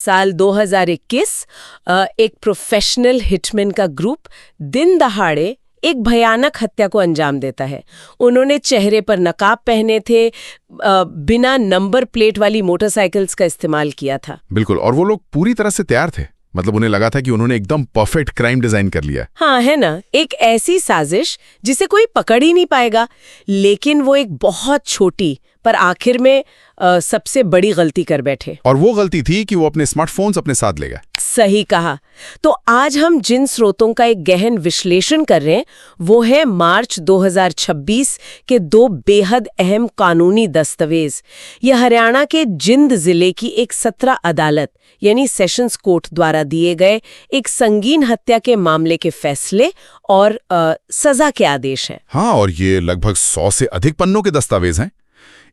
साल 2021 एक professional hitman का ग्रुप दिन दहाड़े एक भयानक हत्या को अंजाम देता है। उन्होंने चेहरे पर नकाब पहने थे, बिना नंबर प्लेट वाली मोटरसाइकिल्स का इस्तेमाल किया था। बिल्कुल, और वो लोग पूरी तरह से तैयार थे। मतलब उन्हें लगा था कि उन्होंने एकदम परफेक्ट क्राइम डिजाइन कर लिया। हाँ, है ना, एक ऐसी साजिश जिसे कोई पकड़ ही नहीं पाएगा। लेकिन वो एक बहुत छोटी पर आखिर में सबसे बड़ी गलती कर बैठे। और वो गलती थी कि वो अपने स्मार्टफोन्स अपने साथ ले गए। सही कहा। तो आज हम जिन स्रोतों का एक गहन विश्लेषण कर रहे हैं वो है मार्च 2026 के दो बेहद अहम कानूनी दस्तावेज। यह हरियाणा के जिंद जिले की एक 17 अदालत यानी सेशंस कोर्ट द्वारा दिए गए एक संगीन हत्या के मामले के फैसले और सजा के आदेश हैं। हाँ, और ये लगभग 100 से अधिक पन्नों के दस्तावेज हैं।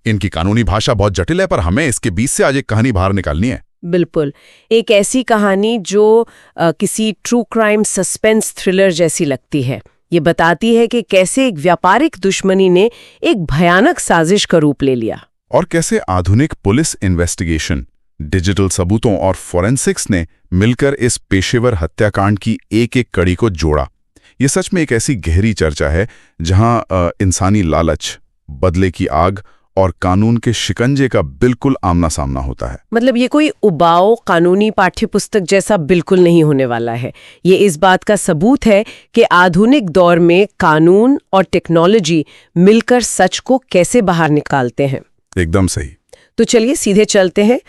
इनकी कानूनी भाषा बहुत जटिल है, पर हमें इसके बीच से आज एक कहानी बाहर निकालनी है। बिल्कुल, एक ऐसी कहानी जो किसी ट्रू क्राइम सस्पेंस थ्रिलर जैसी लगती है। ये बताती है कि कैसे एक व्यापारिक दुश्मनी ने एक भयानक साजिश का रूप ले लिया और कैसे आधुनिक पुलिस इन्वेस्टिगेशन, डिजिटल सबूतों और फोरेंसिक्स ने मिलकर इस पेशेवर हत्याकांड की एक-एक कड़ी को जोड़ा। ये सच में एक ऐसी गहरी चर्चा है जहां इंसानी लालच, बदले की आग और कानून के शिकंजे का बिल्कुल आमना सामना होता है। मतलब ये कोई उबाऊ कानूनी पाठ्यपुस्तक जैसा बिल्कुल नहीं होने वाला है। ये इस बात का सबूत है कि आधुनिक दौर में कानून और टेक्नोलॉजी मिलकर सच को कैसे बाहर निकालते हैं। एकदम सही। तो चलिए सीधे चलते हैं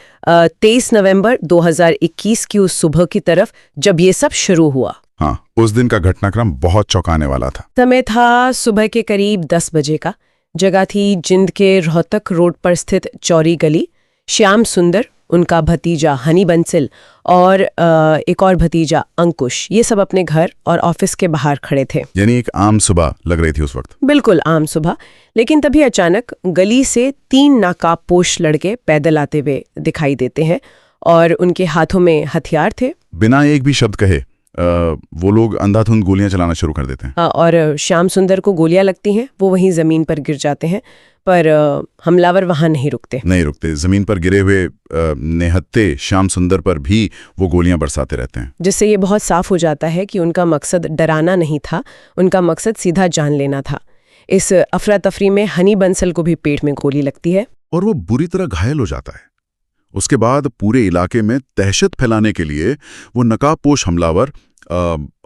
23 नवंबर 2021 की उस सुबह की तरफ, जब ये सब शुरू हुआ। हाँ, उस दिन का घटनाक्रम बहुत चौंकाने वाला था। समय था सुबह के करीब 10 बजे का। जगह थी जिंद के रोहतक रोड पर स्थित चौरी गली। श्याम सुंदर, उनका भतीजा हनी बंसल और एक और भतीजा अंकुश, ये सब अपने घर और ऑफिस के बाहर खड़े थे। यानी एक आम सुबह लग रही थी उस वक्त। बिल्कुल आम सुबह। लेकिन तभी अचानक गली से 3 नकाबपोश लड़के पैदल आते हुए दिखाई देते हैं और उनके हाथों में हथियार थे। बिना एक भी शब्द कहे वो लोग अंधाधुंध गोलियां चलाना शुरू कर देते हैं। हाँ, और श्याम सुंदर को गोलियां लगती हैं, वो वहीं जमीन पर गिर जाते हैं। पर हमलावर वहां नहीं रुकते। जमीन पर गिरे हुए निहत्थे श्याम सुंदर पर भी वो गोलियां बरसाते रहते हैं, जिससे ये बहुत साफ हो जाता है कि उनका मकसद डराना नहीं था, उनका मकसद सीधा जान लेना था। इस अफरा तफरी में हनी बंसल को भी पेट में गोली लगती है और वो बुरी तरह घायल हो जाता है। उसके बाद पूरे इलाके में दहशत फैलाने के लिए वो नकाबपोश हमलावर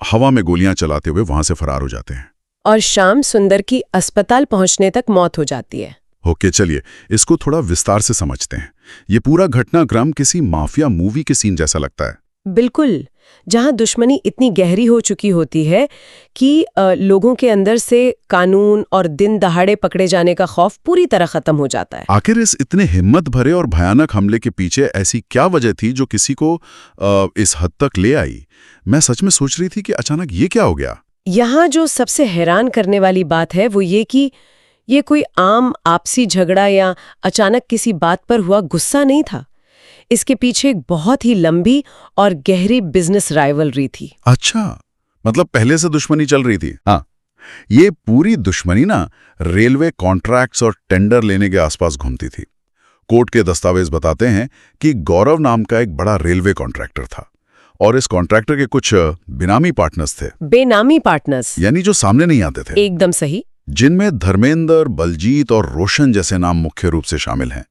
हवा में गोलियां चलाते हुए वहां से फरार हो जाते हैं और श्याम सुंदर की अस्पताल पहुंचने तक मौत हो जाती है। ओके, चलिए इसको थोड़ा विस्तार से समझते हैं। ये पूरा घटनाक्रम किसी माफिया मूवी के सीन जैसा लगता है। बिल्कुल, जहां दुश्मनी इतनी गहरी हो चुकी होती है कि लोगों के अंदर से कानून और दिन दहाड़े पकड़े जाने का खौफ पूरी तरह खत्म हो जाता है। आखिर इस इतने हिम्मत भरे और भयानक हमले के पीछे ऐसी क्या वजह थी जो किसी को इस हद तक ले आई? मैं सच में सोच रही थी कि अचानक ये क्या हो गया। यहाँ जो सबसे हैरान करने वाली बात है वो ये कि ये कोई आम आपसी झगड़ा या अचानक किसी बात पर हुआ गुस्सा नहीं था। इसके पीछे एक बहुत ही लंबी और गहरी बिजनेस राइवलरी थी। अच्छा, मतलब पहले से दुश्मनी चल रही थी। हाँ, ये पूरी दुश्मनी ना रेलवे कॉन्ट्रैक्ट्स और टेंडर लेने के आसपास घूमती थी। कोर्ट के दस्तावेज बताते हैं कि गौरव नाम का एक बड़ा रेलवे कॉन्ट्रैक्टर था और इस कॉन्ट्रैक्टर के कुछ बेनामी पार्टनर्स थे। बेनामी पार्टनर्स यानी जो सामने नहीं आते थे। एकदम सही। जिनमें धर्मेंद्र, बलजीत और रोशन जैसे नाम मुख्य रूप से शामिल हैं।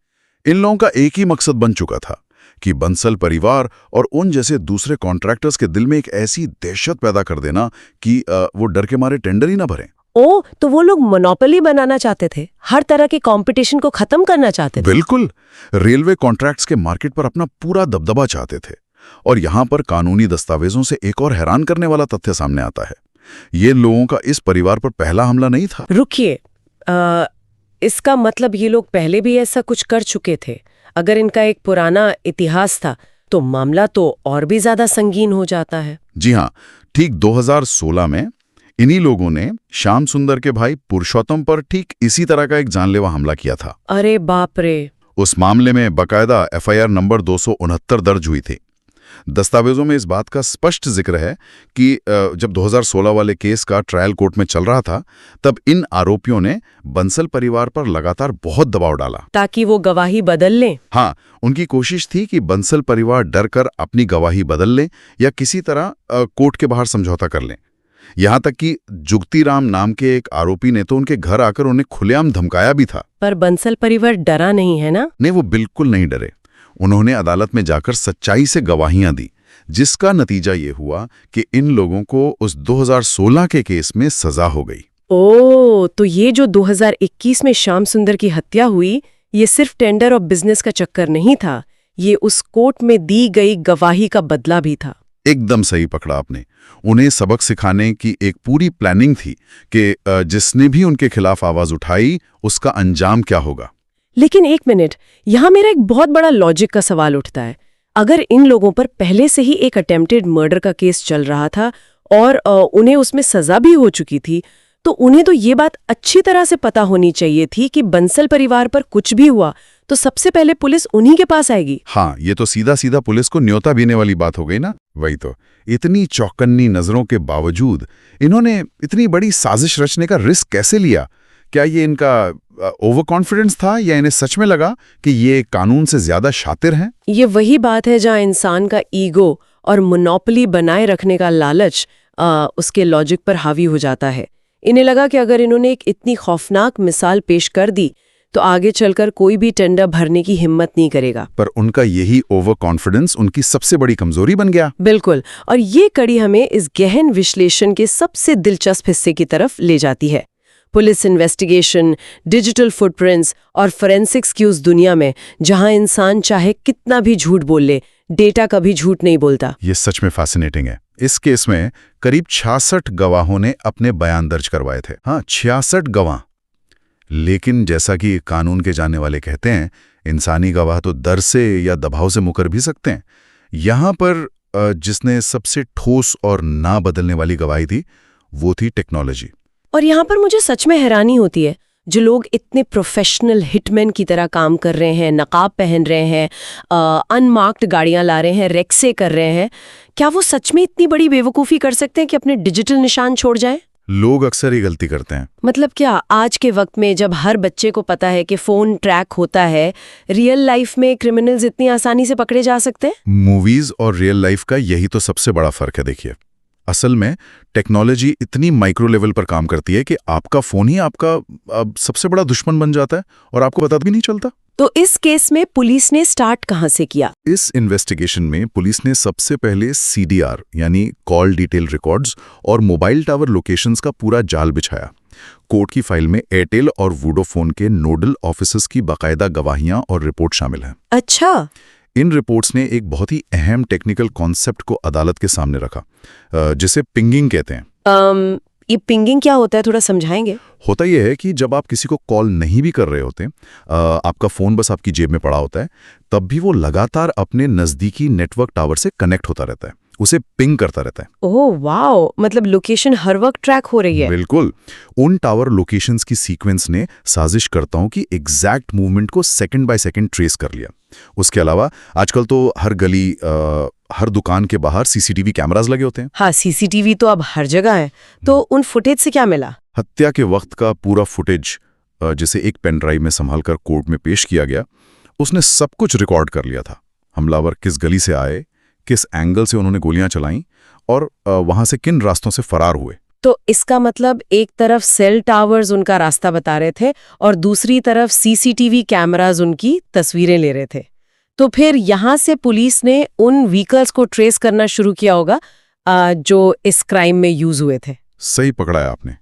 इन लोगों का एक ही मकसद बन चुका था कि बंसल परिवार और उन जैसे दूसरे कॉन्ट्रैक्टर्स के दिल में एक ऐसी दहशत पैदा कर देना कि वो डर के मारे टेंडर ही ना भरें। ओ, तो वो लोग मोनोपोली बनाना चाहते थे, हर तरह के कंपटीशन को खत्म करना चाहते थे। बिल्कुल, रेलवे कॉन्ट्रैक्ट्स के मार्केट पर अपना पूरा दबदबा चाहते थे। और यहाँ पर कानूनी दस्तावेजों से एक और हैरान करने वाला तथ्य सामने आता है। ये लोगों का इस परिवार पर पहला हमला नहीं था। रुकिए, इसका मतलब ये लोग पहले भी ऐसा कुछ कर चुके थे। अगर इनका एक पुराना इतिहास था तो मामला तो और भी ज्यादा संगीन हो जाता है। जी हाँ, ठीक 2016 में इन्हीं लोगों ने श्याम सुंदर के भाई पुरुषोत्तम पर ठीक इसी तरह का एक जानलेवा हमला किया था। अरे बाप रे। उस मामले में बकायदा FIR नंबर 269 दर्ज हुई थी। दस्तावेजों में इस बात का स्पष्ट जिक्र है कि जब 2016 वाले केस का ट्रायल कोर्ट में चल रहा था, तब इन आरोपियों ने बंसल परिवार पर लगातार बहुत दबाव डाला ताकि वो गवाही बदल लें। हाँ, उनकी कोशिश थी कि बंसल परिवार डरकर अपनी गवाही बदल लें या किसी तरह कोर्ट के बाहर समझौता कर लें। यहां तक कि जुगतीराम नाम के एक आरोपी ने तो उनके घर आकर उन्हें खुलेआम धमकाया भी था। पर बंसल परिवार डरा नहीं है ना? नहीं, वो बिल्कुल नहीं डरे। उन्होंने अदालत में जाकर सच्चाई से गवाहियां दी, जिसका नतीजा ये हुआ कि इन लोगों को उस 2016 के केस में सजा हो गई। ओह, तो ये जो 2021 में श्याम सुंदर की हत्या हुई, ये सिर्फ टेंडर और बिजनेस का चक्कर नहीं था, ये उस कोर्ट में दी गई गवाही का बदला भी था। एकदम सही पकड़ा आपने। उन्हें सबक सिखाने की एक पूरी प्लानिंग थी कि जिसने भी उनके खिलाफ आवाज उठाई उसका अंजाम क्या होगा। लेकिन एक मिनट, यहाँ मेरा एक बहुत बड़ा लॉजिक का सवाल उठता है। अगर इन लोगों पर पहले से ही एक अटेम्प्टेड मर्डर का केस चल रहा था और उन्हें उसमें सजा भी हो चुकी थी, तो उन्हें तो ये बात अच्छी तरह से पता होनी चाहिए थी कि बंसल परिवार पर कुछ भी हुआ तो सबसे पहले पुलिस उन्हीं के पास आएगी। हाँ, ये तो सीधा सीधा पुलिस को न्योता देने वाली बात हो गई ना। वही तो, इतनी चौकन्नी नजरों के बावजूद इन्होंने इतनी बड़ी साजिश रचने का रिस्क कैसे लिया? क्या ये इनका ओवर कॉन्फिडेंस था या इन्हें सच में लगा कि ये कानून से ज्यादा शातिर हैं? ये वही बात है जहाँ इंसान का ईगो और मोनोपोली बनाए रखने का लालच उसके लॉजिक पर हावी हो जाता है। इन्हें लगा कि अगर इन्होंने एक इतनी खौफनाक मिसाल पेश कर दी तो आगे चलकर कोई भी टेंडर भरने की हिम्मत नहीं करेगा। पर उनका यही ओवर कॉन्फिडेंस उनकी सबसे बड़ी कमजोरी बन गया। बिल्कुल, और ये कड़ी हमें इस गहन विश्लेषण के सबसे दिलचस्प हिस्से की तरफ ले जाती है। पुलिस इन्वेस्टिगेशन, डिजिटल फुटप्रिंट्स और फोरेंसिक्स की उस दुनिया में जहां इंसान चाहे कितना भी झूठ बोल ले, डेटा कभी झूठ नहीं बोलता। ये सच में फैसिनेटिंग है। इस केस में करीब 66 गवाहों ने अपने बयान दर्ज करवाए थे। हाँ, 66 गवाह। लेकिन जैसा कि कानून के जानने वाले कहते हैं, इंसानी गवाह तो डर से या दबाव से मुकर भी सकते हैं। यहां पर जिसने सबसे ठोस और ना बदलने वाली गवाही दी, वो थी टेक्नोलॉजी। और यहाँ पर मुझे सच में हैरानी होती है, जो लोग इतने प्रोफेशनल हिटमैन की तरह काम कर रहे हैं, नकाब पहन रहे हैं, अनमार्क्ड गाड़ियां ला रहे हैं, रेक्से कर रहे हैं, क्या वो सच में इतनी बड़ी बेवकूफ़ी कर सकते हैं कि अपने डिजिटल निशान छोड़ जाएं? लोग अक्सर ही गलती करते हैं। मतलब क्या आज के वक्त में जब हर बच्चे को पता है कि फोन ट्रैक होता है, रियल लाइफ में क्रिमिनल्स इतनी आसानी से पकड़े जा सकते हैं? मूवीज और रियल लाइफ का यही तो सबसे बड़ा फर्क है। देखिए, असल में टेक्नोलॉजी इतनी माइक्रो लेवल पर काम करती है कि आपका फोन ही आपका सबसे बड़ा दुश्मन बन जाता है और आपको पता भी नहीं चलता। तो इस केस में पुलिस ने स्टार्ट कहां से किया? इस इन्वेस्टिगेशन में पुलिस ने सबसे पहले CDR यानी कॉल डिटेल रिकॉर्ड्स और मोबाइल टावर लोकेशंस का पूरा जाल बिछाया। कोर्ट की फाइल में एयरटेल और वोडाफोन के नोडल ऑफिसर्स की बाकायदा गवाहियां और रिपोर्ट शामिल हैं। अच्छा। इन रिपोर्ट्स ने एक बहुत ही अहम टेक्निकल कॉन्सेप्ट को अदालत के सामने रखा, जिसे पिंगिंग कहते हैं। ये पिंगिंग क्या होता है, थोड़ा समझाएंगे? होता यह है कि जब आप किसी को कॉल नहीं भी कर रहे होते, आपका फोन बस आपकी जेब में पड़ा होता है, तब भी वो लगातार अपने नजदीकी नेटवर्क टावर से कनेक्ट होता रहता है, उसे पिंग करता रहता है। ओह वाओ, मतलब लोकेशन हर वक्त ट्रैक हो रही है। बिल्कुल। उन टावर लोकेशंस की सीक्वेंस ने साजिशकर्ताओं की एग्जैक्ट मूवमेंट को सेकंड बाय सेकंड ट्रेस कर लिया। उसके अलावा आजकल तो हर गली, हर दुकान के बाहर CCTV कैमरास लगे होते हैं। हाँ, CCTV तो अब हर जगह है। तो उन फुटेज से क्या मिला? हत्या के वक्त का पूरा फुटेज, जिसे एक पेन ड्राइव में संभालकर कोर्ट में पेश किया गया, उसने सब कुछ रिकॉर्ड कर लिया था। हमलावर किस गली से आए, किस एंगल से उन्होंने गोलियां चलाईं और वहां से किन रास्तों से फरार हुए। तो इसका मतलब एक तरफ सेल टावर्स उनका रास्ता बता रहे थे और दूसरी तरफ CCTV कैमराज उनकी तस्वीरें ले रहे थे। तो फिर यहां से पुलिस ने उन व्हीकल्स को ट्रेस करना शुरू किया होगा जो इस क्राइम में यूज हुए थे। सही पकड़ा है आपने।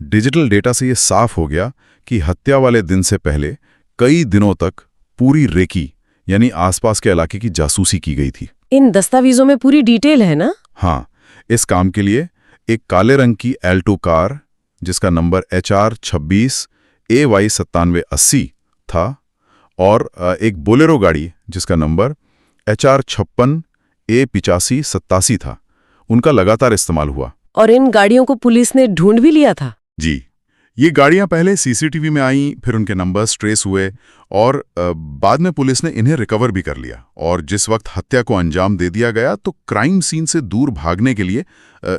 डिजिटल डेटा से यह साफ हो गया कि हत्या वाले दिन से पहले कई दिनों तक पूरी रेकी यानी आसपास के इलाके की जासूसी की गई थी। इन दस्तावेजों में पूरी डिटेल है ना? हाँ, इस काम के लिए एक काले रंग की एल्टो कार जिसका नंबर HR 26 AY 9780 था और एक बोलेरो गाड़ी जिसका नंबर HR 56 A 8587 था, उनका लगातार इस्तेमाल हुआ। और इन गाड़ियों को पुलिस ने ढूंढ भी लिया था? जी, ये गाड़ियां पहले सीसीटीवी में आईं, फिर उनके नंबर्स ट्रेस हुए और बाद में पुलिस ने इन्हें रिकवर भी कर लिया। और जिस वक्त हत्या को अंजाम दे दिया गया तो क्राइम सीन से दूर भागने के लिए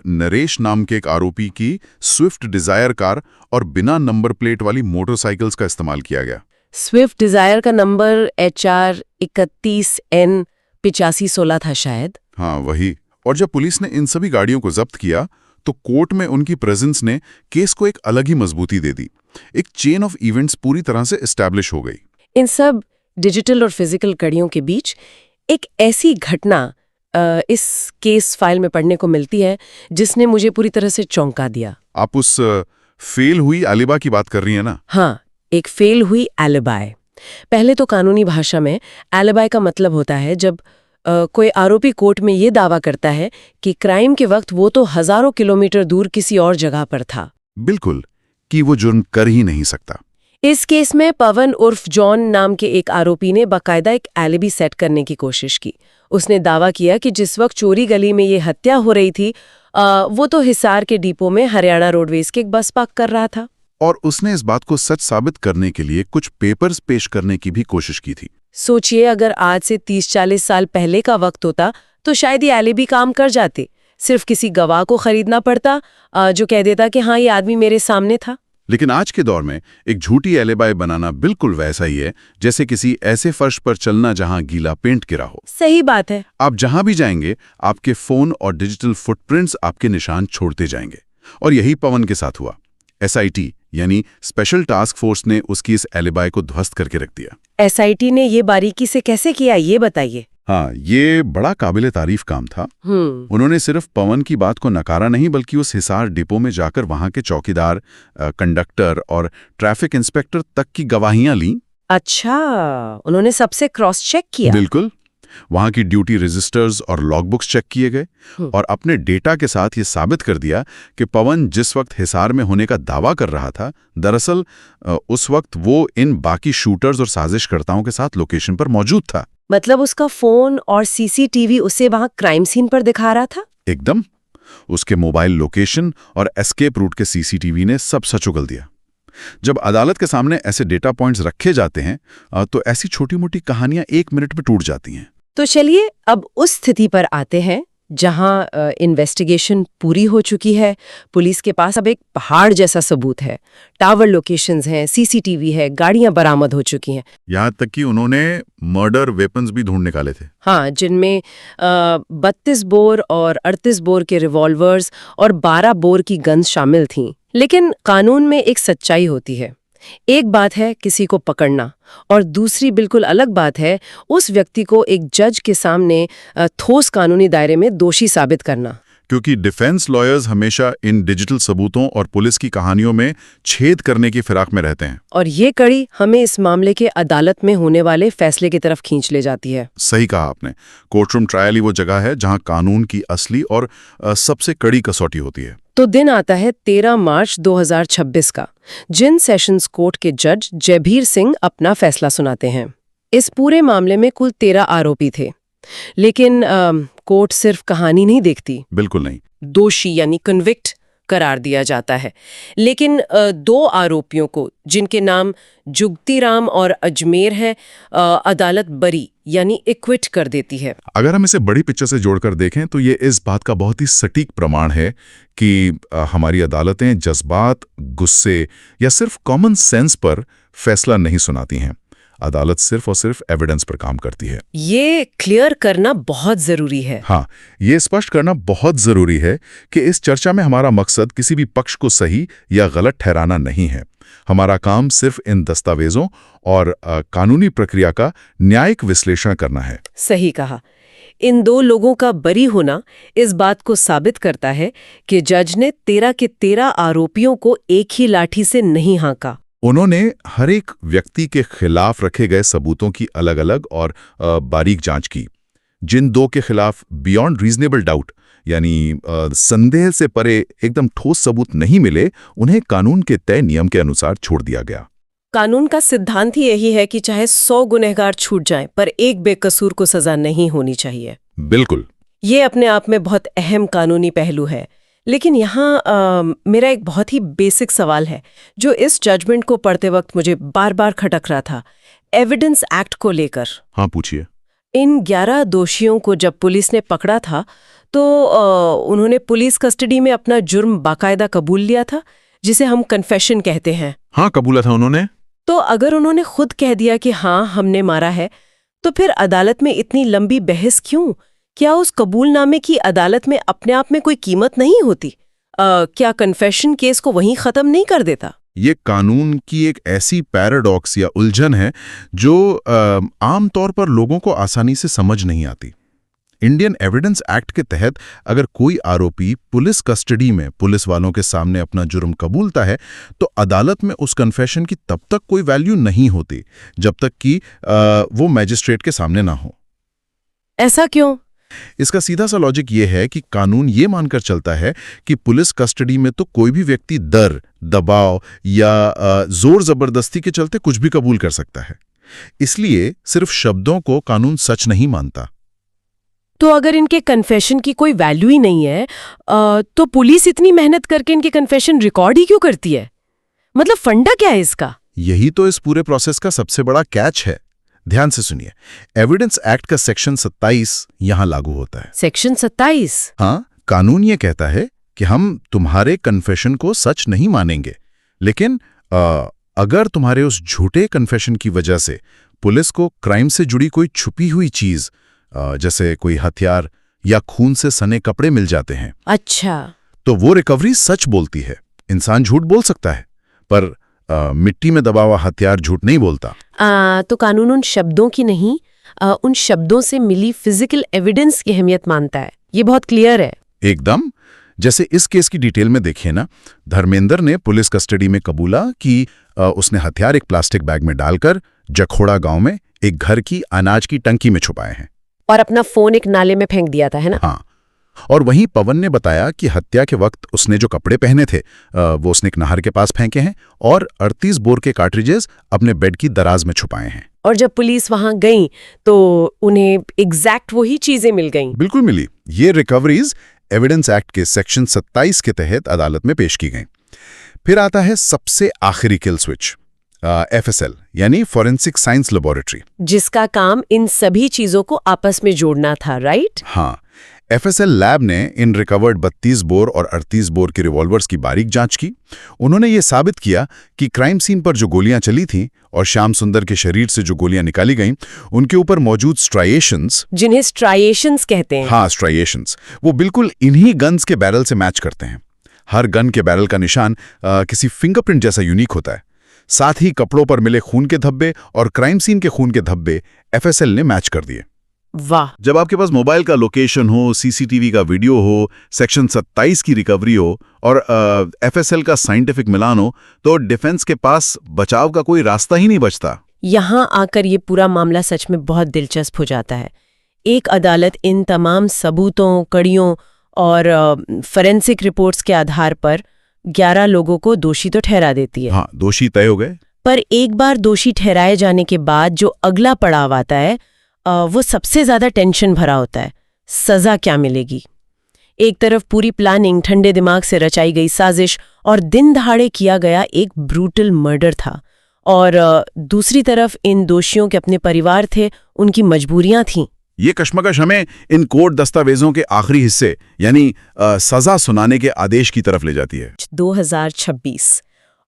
नरेश नाम के एक आरोपी की स्विफ्ट डिजायर कार और बिना नंबर प्लेट वाली मोटरसाइकिल्स का इस्तेमाल किया गया। स्विफ्ट डिजायर का नंबर HR 31N 8516 था शायद। हाँ, वही। और जब पुलिस ने इन सभी गाड़ियों को जब्त किया तो कोर्ट में उनकी प्रेजेंस ने केस को एक अलग ही मजबूती दे दी। एक चेन ऑफ इवेंट्स पूरी तरह से एस्टैब्लिश हो गई। इन सब डिजिटल और फिजिकल कड़ियों के बीच एक ऐसी घटना इस केस फाइल में पढ़ने को मिलती है जिसने मुझे पूरी तरह से चौंका दिया। आप उस फेल हुई एलिबा की बात कर रही हैं ना? हाँ, एक फेल हुई एलिबाई। पहले तो कानूनी भाषा में एलिबाई का मतलब होता है जब कोई आरोपी कोर्ट में ये दावा करता है कि क्राइम के वक्त वो तो हजारों किलोमीटर दूर किसी और जगह पर था। बिल्कुल, कि वो जुर्म कर ही नहीं सकता। इस केस में पवन उर्फ जॉन नाम के एक आरोपी ने बाकायदा एक एलिबी सेट करने की कोशिश की। उसने दावा किया कि जिस वक्त चोरी गली में ये हत्या हो रही थी वो तो हिसार के डिपो में हरियाणा रोडवेज के एक बस पार्क कर रहा था। और उसने इस बात को सच साबित करने के लिए कुछ पेपर्स पेश करने की भी कोशिश की थी। सोचिए, अगर आज से 30-40 साल पहले का वक्त होता तो शायद ये एलिबी काम कर जाते। सिर्फ किसी गवाह को खरीदना पड़ता जो कह देता कि हाँ, ये आदमी मेरे सामने था। लेकिन आज के दौर में एक झूठी एलिबाई बनाना बिल्कुल वैसा ही है जैसे किसी ऐसे फर्श पर चलना जहां गीला पेंट गिरा हो। सही बात है। आप जहां भी जाएंगे आपके फोन और डिजिटल फुटप्रिंट्स आपके निशान छोड़ते जाएंगे। और यही पवन के साथ हुआ। SIT यानी स्पेशल टास्क फोर्स ने उसकी इस एलिबाई को ध्वस्त करके रख दिया। SIT ने ये बारीकी से कैसे किया, ये बताइए। हाँ, ये बड़ा काबिले तारीफ काम था। उन्होंने सिर्फ पवन की बात को नकारा नहीं बल्कि उस हिसार डिपो में जाकर वहां के चौकीदार, कंडक्टर और ट्रैफिक इंस्पेक्टर तक की गवाहियां ली। अच्छा, उन्होंने सबसे क्रॉस चेक किया। बिल्कुल, वहां की ड्यूटी रजिस्टर्स और लॉगबुक्स चेक किए गए और अपने डेटा के साथ ये साबित कर दिया कि पवन जिस वक्त हिसार में होने का दावा कर रहा था दरअसल उस वक्त वो इन बाकी शूटर्स और साजिशकर्ताओं के साथ लोकेशन पर मौजूद था। मतलब उसका फोन और CCTV उसे वहां क्राइम सीन पर दिखा रहा था। एकदम, उसके मोबाइल लोकेशन और एस्केप रूट के CCTV ने सब सच उगल दिया। जब अदालत के सामने ऐसे डेटा पॉइंट्स रखे जाते हैं तो ऐसी छोटी मोटी कहानियां 1 मिनट में टूट जाती हैं। तो चलिए अब उस स्थिति पर आते हैं जहां इन्वेस्टिगेशन पूरी हो चुकी है। पुलिस के पास अब एक पहाड़ जैसा सबूत है। टावर लोकेशंस हैं, CCTV है, गाड़ियां बरामद हो चुकी हैं। यहाँ तक कि उन्होंने मर्डर वेपन्स भी ढूंढ निकाले थे। हाँ, जिनमें 32 बोर और 38 बोर के रिवॉल्वर्स और 12 बोर की गन्स शामिल थीं। लेकिन कानून में एक सच्चाई होती है। एक बात है किसी को पकड़ना और दूसरी बिल्कुल अलग बात है उस व्यक्ति को एक जज के सामने ठोस कानूनी दायरे में दोषी साबित करना। क्योंकि डिफेंस लॉयर्स हमेशा इन डिजिटल सबूतों और पुलिस की कहानियों में छेद करने की फिराक में रहते हैं। और ये कड़ी हमें इस मामले के अदालत में होने वाले फैसले की तरफ खींच ले जाती है। सही कहा आपने। कोर्टरूम ट्रायल ही वो जगह है जहां कानून की असली और सबसे कड़ी कसौटी होती है। तो दिन आता है 13 मार्च 2026 का, जिन सेशंस कोर्ट के जज जयभीर सिंह अपना फैसला सुनाते हैं। इस पूरे मामले में कुल 13 आरोपी थे, लेकिन कोर्ट सिर्फ कहानी नहीं देखती। बिल्कुल नहीं। दोषी यानी कन्विक्ट करार दिया जाता है। लेकिन 2 आरोपियों को, जिनके नाम जुगतीराम और अजमेर है, अदालत बरी यानी एक्विट कर देती है। अगर हम इसे बड़ी पिक्चर से जोड़कर देखें तो ये इस बात का बहुत ही सटीक प्रमाण है कि हमारी अदालतें जज्बात, गुस्से या सिर्फ कॉमन सेंस पर फैसला नहीं सुनाती हैं। अदालत सिर्फ और सिर्फ एविडेंस पर काम करती है। ये क्लियर करना बहुत जरूरी है। हाँ, ये स्पष्ट करना बहुत जरूरी है कि इस चर्चा में हमारा मकसद किसी भी पक्ष को सही या गलत ठहराना नहीं है। हमारा काम सिर्फ इन दस्तावेजों और कानूनी प्रक्रिया का न्यायिक विश्लेषण करना है। सही कहा। इन 2 लोगों का बरी होना इस बात को साबित करता है कि जज ने 13 के 13 आरोपियों को एक ही लाठी से नहीं हाँका। उन्होंने हर एक व्यक्ति के खिलाफ रखे गए सबूतों की अलग अलग और बारीक जांच की। जिन 2 के खिलाफ बियॉन्ड रीजनेबल डाउट यानी संदेह से परे एकदम ठोस सबूत नहीं मिले, उन्हें कानून के तय नियम के अनुसार छोड़ दिया गया। कानून का सिद्धांत ही यही है कि चाहे 100 गुनहगार छूट जाएं, पर एक बेकसूर को सजा नहीं होनी चाहिए। बिल्कुल। ये अपने आप में बहुत अहम कानूनी पहलू है। लेकिन यहाँ मेरा एक बहुत ही बेसिक सवाल है जो इस जजमेंट को पढ़ते वक्त मुझे बार बार खटक रहा था, एविडेंस एक्ट को लेकर। हाँ, पूछिए। इन 11 दोषियों को जब पुलिस ने पकड़ा था तो उन्होंने पुलिस कस्टडी में अपना जुर्म बाकायदा कबूल लिया था, जिसे हम कन्फेशन कहते हैं। हाँ, कबूला था उन्होंने। तो अगर उन्होंने खुद कह दिया कि हाँ हमने मारा है, तो फिर अदालत में इतनी लंबी बहस क्यों? क्या उस कबूलनामे की अदालत में अपने आप में कोई कीमत नहीं होती? क्या कन्फेशन केस को वहीं खत्म नहीं कर देता? ये कानून की एक ऐसी पैराडॉक्स या उलझन है जो आमतौर पर लोगों को आसानी से समझ नहीं आती। इंडियन एविडेंस एक्ट के तहत अगर कोई आरोपी पुलिस कस्टडी में पुलिस वालों के सामने अपना जुर्म कबूलता है तो अदालत में उस कन्फेशन की तब तक कोई वैल्यू नहीं होती जब तक कि वो मैजिस्ट्रेट के सामने ना हो। ऐसा क्यों? इसका सीधा सा लॉजिक ये है कि कानून ये मानकर चलता है कि पुलिस कस्टडी में तो कोई भी व्यक्ति डर, दबाव या जोर जबरदस्ती के चलते कुछ भी कबूल कर सकता है। इसलिए सिर्फ शब्दों को कानून सच नहीं मानता। तो अगर इनके कन्फेशन की कोई वैल्यू ही नहीं है तो पुलिस इतनी मेहनत करके इनके कन्फेशन रिकॉर्ड ही क्यों करती है? मतलब फंडा क्या है इसका? यही तो इस पूरे प्रोसेस का सबसे बड़ा कैच है। ध्यान से सुनिए, एविडेंस एक्ट का सेक्शन 27 यहां लागू होता है। सेक्शन 27? हाँ, कानून ये कहता है कि हम तुम्हारे कन्फेशन को सच नहीं मानेंगे, लेकिन अगर तुम्हारे उस झूठे कन्फेशन की वजह से पुलिस को क्राइम से जुड़ी कोई छुपी हुई चीज जैसे कोई हथियार या खून से सने कपड़े मिल जाते हैं, अच्छा, तो वो रिकवरी सच बोलती है। इंसान झूठ बोल सकता है पर मिट्टी में दबा हुआ हथियार झूठ नहीं बोलता। तो कानून उन शब्दों की नहीं, उन शब्दों से मिली फिजिकल एविडेंस की अहमियत मानता है। ये बहुत क्लियर है। एकदम। जैसे इस केस की डिटेल में देखिए ना, धर्मेंद्र ने पुलिस कस्टडी में कबूला कि उसने हथियार एक प्लास्टिक बैग में डालकर जखोड़ा गांव में एक घर की अनाज की टंकी में छुपाए हैं और अपना फोन एक नाले में फेंक दिया था, है ना? हाँ। और वहीं पवन ने बताया कि हत्या के वक्त उसने जो कपड़े पहने थे वो उसने एक नहर के पास फेंके हैं और 38 बोर के कार्ट्रिजेस अपने बेड की दराज में छुपाए हैं। और जब पुलिस वहां गई तो उन्हें एग्जैक्ट वही चीजें मिल गईं। बिल्कुल मिली। ये रिकवरीज एविडेंस एक्ट के सेक्शन 27 के तहत अदालत में पेश की गई। फिर आता है सबसे आखिरी किल स्विच, FSL यानी फॉरेंसिक साइंस लेबोरेटरी, जिसका काम इन सभी चीजों को आपस में जोड़ना था, राइट? हाँ। FSL लैब ने इन रिकवर्ड 32 बोर और 38 बोर के रिवॉल्वर्स की बारीक जांच की। उन्होंने ये साबित किया कि क्राइम सीन पर जो गोलियां चली थीं और श्याम सुंदर के शरीर से जो गोलियां निकाली गईं, उनके ऊपर मौजूद स्ट्राइएशंस, जिन्हें स्ट्राइएशंस कहते हैं। हाँ, स्ट्राइएशंस, वो बिल्कुल इन्हीं गन्स के बैरल से मैच करते हैं। हर गन के बैरल का निशान किसी फिंगरप्रिंट जैसा यूनिक होता है। साथ ही कपड़ों पर मिले खून के धब्बे और क्राइम सीन के खून के धब्बे FSL ने मैच कर दिए। वाह! जब आपके पास मोबाइल का लोकेशन हो, CCTV का वीडियो हो, सेक्शन 27 की रिकवरी हो और FSL का साइंटिफिक मिलान हो, तो डिफेंस के पास बचाव का कोई रास्ता ही नहीं बचता। यहां आकर ये पूरा मामला सच में बहुत दिलचस्प हो जाता है। एक अदालत इन तमाम सबूतों, कड़ियों और फोरेंसिक रिपोर्ट्स के आधार पर 11 लोगों को दोषी तो ठहरा देती है। हाँ, दोषी तय हो गए। पर एक बार दोषी ठहराए जाने के बाद जो अगला पड़ाव आता है वो सबसे ज्यादा टेंशन भरा होता है। सजा क्या मिलेगी? एक तरफ पूरी प्लानिंग, ठंडे दिमाग से रचाई गई साजिश और दिन दहाड़े किया गया एक ब्रूटल मर्डर था, और दूसरी तरफ इन दोषियों के अपने परिवार थे, उनकी मजबूरियां थीं। ये कश्मकश हमें इन कोर्ट दस्तावेजों के आखिरी हिस्से यानी सजा सुनाने के आदेश की तरफ ले जाती है। 2026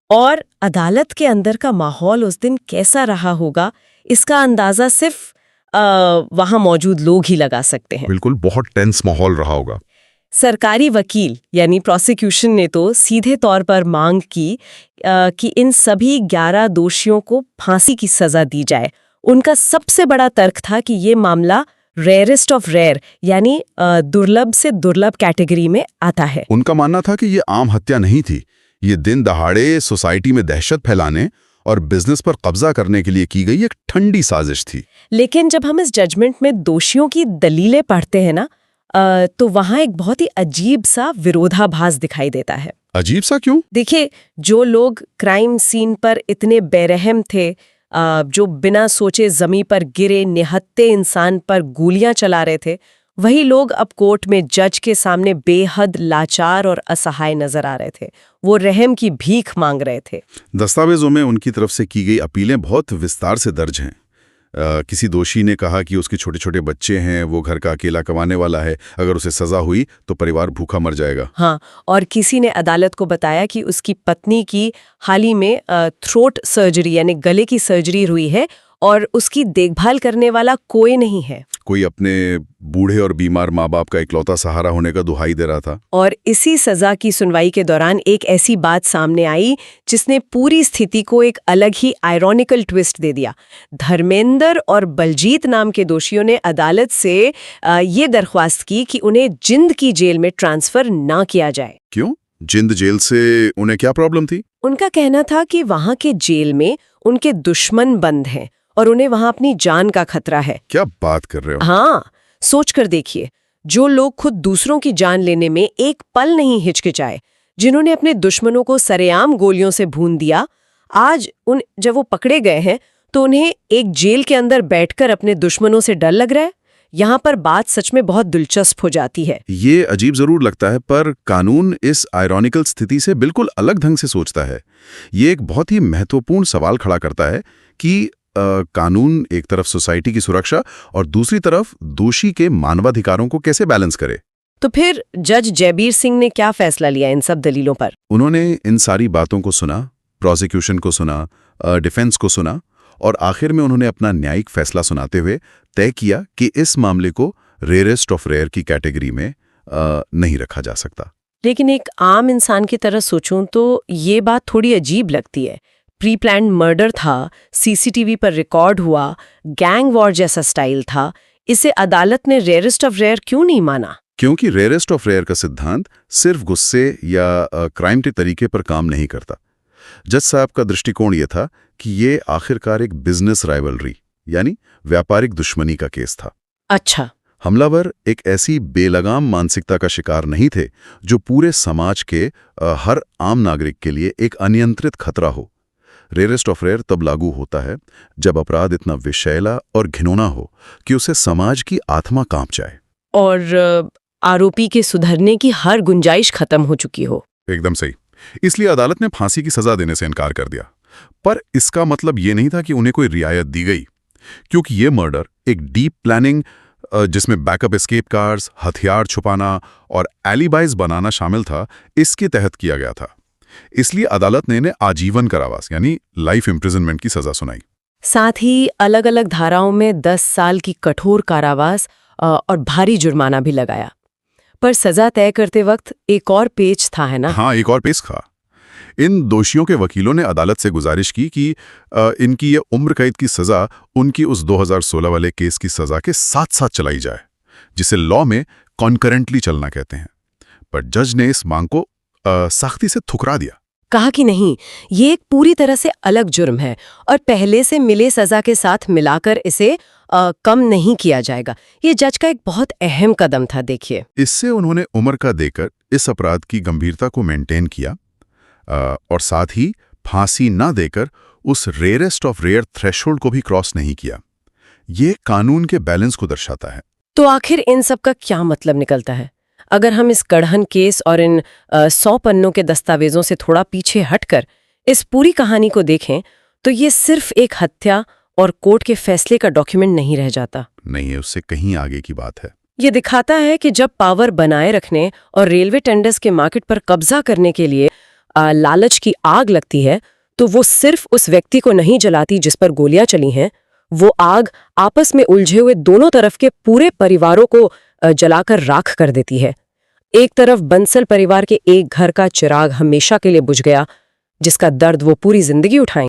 और अदालत के अंदर का माहौल उस दिन कैसा रहा होगा, इसका अंदाजा सिर्फ वहां मौजूद लोग ही लगा सकते हैं। बिल्कुल, बहुत टेंस माहौल रहा होगा। सरकारी वकील यानी प्रोसिक्यूशन ने तो सीधे तौर पर मांग की कि इन सभी 11 दोषियों को फांसी की सजा दी जाए। उनका सबसे बड़ा तर्क था कि ये मामला रेयरेस्ट ऑफ रेयर यानी दुर्लभ से दुर्लभ कैटेगरी में आता है। उनका मानना था कि ये आम हत्या नहीं थी, ये दिन दहाड़े सोसाइटी में दहशत फैलाने और बिजनेस पर कब्जा करने के लिए की गई एक ठंडी साजिश थी। लेकिन जब हम इस जजमेंट में दोषियों की दलीलें पढ़ते हैं ना, तो वहां एक बहुत ही अजीब सा विरोधाभास दिखाई देता है। अजीब सा क्यों? देखिए, जो लोग क्राइम सीन पर इतने बेरहम थे, जो बिना सोचे जमीन पर गिरे निहत्थे इंसान पर गोलियां चला रहे थे, वही लोग अब कोर्ट में जज के सामने बेहद लाचार और असहाय नजर आ रहे थे। वो रहम की भीख मांग रहे थे। दस्तावेजों में उनकी तरफ से की गई अपीलें बहुत विस्तार से दर्ज हैं। किसी दोषी ने कहा कि उसके छोटे छोटे बच्चे हैं, वो घर का अकेला कमाने वाला है, अगर उसे सजा हुई तो परिवार भूखा मर जाएगा। हाँ, और किसी ने अदालत को बताया कि उसकी पत्नी की हाल ही में थ्रोट सर्जरी यानी गले की सर्जरी हुई है और उसकी देखभाल करने वाला कोई नहीं है। कोई अपने बूढ़े और बीमार माँ बाप का इकलौता सहारा होने का दुहाई दे रहा था। और इसी सजा की सुनवाई के दौरान एक ऐसी बात सामने आई जिसने पूरी स्थिति को एक अलग ही आयरॉनिकल ट्विस्ट दे दिया। धर्मेंद्र और बलजीत नाम के दोषियों ने अदालत से ये दरख्वास्त की कि उन्हें जिंद की जेल में ट्रांसफर ना किया जाए। क्यों? जिंद जेल से उन्हें क्या प्रॉब्लम थी? उनका कहना था कि वहां के जेल में उनके दुश्मन बंद हैं और उन्हें वहां अपनी जान का खतरा है। क्या बात कर रहे हो? हाँ, सोच कर देखिए, जो लोग खुद दूसरों की जान लेने में एक पल नहीं हिचकिचाए, जिन्होंने अपने दुश्मनों को सरेआम गोलियों से भून दिया, आज जब वो पकड़े गए हैं तो उन्हें एक जेल के अंदर बैठकर अपने दुश्मनों से डर लग रहा है। यहाँ पर बात सच में बहुत दिलचस्प हो जाती है। ये अजीब जरूर लगता है, पर कानून इस आयरॉनिकल स्थिति से बिल्कुल अलग ढंग से सोचता है। ये एक बहुत ही महत्वपूर्ण सवाल खड़ा करता है कि कानून एक तरफ सोसाइटी की सुरक्षा और दूसरी तरफ दोषी के मानवाधिकारों को कैसे बैलेंस करे। तो फिर जज जयबीर सिंह ने क्या फैसला लिया इन सब दलीलों पर? उन्होंने इन सारी बातों को सुना, प्रोसिक्यूशन को सुना, डिफेंस को सुना और आखिर में उन्होंने अपना न्यायिक फैसला सुनाते हुए तय किया कि इस मामले को रेयरेस्ट ऑफ रेयर की कैटेगरी में नहीं रखा जा सकता। लेकिन एक आम इंसान की तरह सोचूं तो ये बात थोड़ी अजीब लगती है। प्री प्लान्ड मर्डर था, सीसीटीवी पर रिकॉर्ड हुआ, गैंग वॉर जैसा स्टाइल था। इसे अदालत ने रेयरेस्ट ऑफ रेयर क्यों नहीं माना? क्योंकि रेयरेस्ट ऑफ रेयर का सिद्धांत सिर्फ गुस्से या क्राइम के तरीके पर काम नहीं करता। जज साहब का दृष्टिकोण ये था कि ये आखिरकार एक बिजनेस राइवलरी यानी व्यापारिक दुश्मनी का केस था। अच्छा। हमलावर एक ऐसी बेलगाम मानसिकता का शिकार नहीं थे जो पूरे समाज के हर आम नागरिक के लिए एक अनियंत्रित खतरा हो। रेयरेस्ट ऑफ रेयर तब लागू होता है जब अपराध इतना विषैला और घिनौना हो कि उसे समाज की आत्मा कांप जाए और आरोपी के सुधरने की हर गुंजाइश खत्म हो चुकी हो। एकदम सही। इसलिए अदालत ने फांसी की सजा देने से इनकार कर दिया। पर इसका मतलब ये नहीं था कि उन्हें कोई रियायत दी गई, क्योंकि ये मर्डर एक डीप प्लानिंग जिसमें बैकअप एस्केप कार्स, हथियार छुपाना और एलिबाइज बनाना शामिल था, इसके तहत किया गया था। इसलिए अदालत ने इन्हें आजीवन कारावास यानी लाइफ इम्प्रिजनमेंट की सजा सुनाई। साथ ही अलग अलग धाराओं में 10 साल की कठोर कारावास और भारी जुर्माना भी लगाया। पर सजा तय करते वक्त एक और पेच था, है ना? हाँ, एक और पेच था। इन दोषियों के वकीलों ने अदालत से गुजारिश की कि इनकी ये उम्र कैद की सजा उनकी उस 2016 वाले केस की सजा के साथ साथ चलाई जाए, जिसे लॉ में कॉन्करेंटली चलना कहते हैं। पर जज ने इस मांग को सख्ती से ठुकरा दिया। कहा कि नहीं, ये एक पूरी तरह से अलग जुर्म है और पहले से मिले सजा के साथ मिलाकर इसे कम नहीं किया जाएगा। ये जज का एक बहुत अहम कदम था। देखिए, इससे उन्होंने उम्र का देकर इस अपराध की गंभीरता को मेंटेन किया और साथ ही फांसी न देकर उस रेयरेस्ट ऑफ रेयर थ्रेशोल्ड को भी क्रॉस नहीं किया। ये कानून के बैलेंस को दर्शाता है। तो आखिर इन सब का क्या मतलब निकलता है? अगर हम इस गढ़न केस और इन 100 पन्नों के दस्तावेजों से थोड़ा पीछे हटकर इस पूरी कहानी को देखें तो ये सिर्फ एक हत्या और कोर्ट के फैसले का डॉक्यूमेंट नहीं रह जाता। नहीं है, उससे कहीं आगे की बात है। ये दिखाता है कि जब पावर बनाए रखने और रेलवे टेंडर्स के मार्केट पर कब्जा करने के लिए लालच की आग लगती है तो वो सिर्फ उस व्यक्ति को नहीं जलाती जिस पर गोलियां चली हैं, वो आग आपस में उलझे हुए दोनों तरफ के पूरे परिवारों को जलाकर राख कर देती है। एक तरफ बंसल परिवार के एक घर का चिराग हमेशा के लिए बुझ गया, जिसका दर्द वो पूरी जिंदगी उठाएं।